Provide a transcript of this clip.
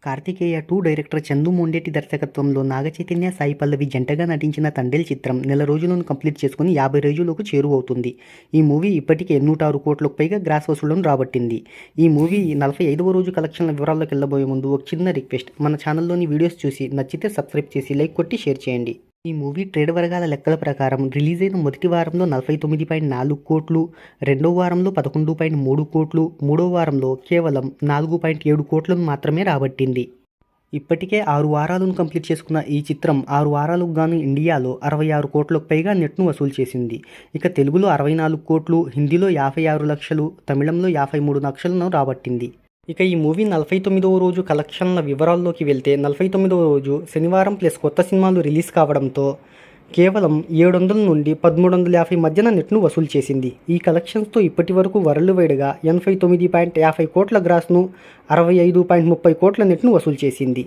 Karthikeya 2 director Chandu Mondeti దర్శకత్వంలో నాగచైతన్య, సాయి పల్లవి జంటగా నటించిన తండేల్ చిత్రం నెల రోజులను కంప్లీట్ చేసుకుని 50 రోజులకు చేరువవుతుంది. ఈ మూవీ ఇప్పటికే 106 కోట్లకు పైగా గ్రాస్ వసూళ్లను రాబట్టింది. ఈ మూవీ 45వ రోజు కలెక్షన్ల వివరాల్లోకి వెళ్ళబోయే ముందు ఒక చిన్న రిక్వెస్ట్, మన ఛానల్లోని వీడియోస్ చూసి నచ్చితే సబ్స్క్రైబ్ చేసి లైక్ కొట్టి షేర్ చేయండి. ఈ మూవీ ట్రేడ్ వర్గాల లెక్కల ప్రకారం రిలీజ్ అయిన మొదటి వారంలో 49.4 కోట్లు, రెండో వారంలో 11.3 కోట్లు, మూడో వారంలో కేవలం 4.7 కోట్లను మాత్రమే రాబట్టింది. ఇప్పటికే 6 వారాలను కంప్లీట్ చేసుకున్న ఈ చిత్రం 6 వారాలకు గాను ఇండియాలో 66 కోట్లకు పైగా నెట్ను వసూలు చేసింది. ఇక తెలుగులో 64 కోట్లు, హిందీలో 56 లక్షలు, తమిళంలో 53 లక్షలను రాబట్టింది. ఇక ఈ మూవీ 49వ రోజు కలెక్షన్ల వివరాల్లోకి వెళ్తే 49వ రోజు శనివారం ప్లస్ కొత్త సినిమాలు రిలీజ్ కావడంతో కేవలం 700 నుండి 1350 మధ్యన నెట్ను వసూలు చేసింది. ఈ కలెక్షన్స్తో ఇప్పటి వరకు వరల్డ్ వైడ్గా 89.50 కోట్ల గ్రాస్ను, 65.30 కోట్ల నెట్ను వసూలు చేసింది.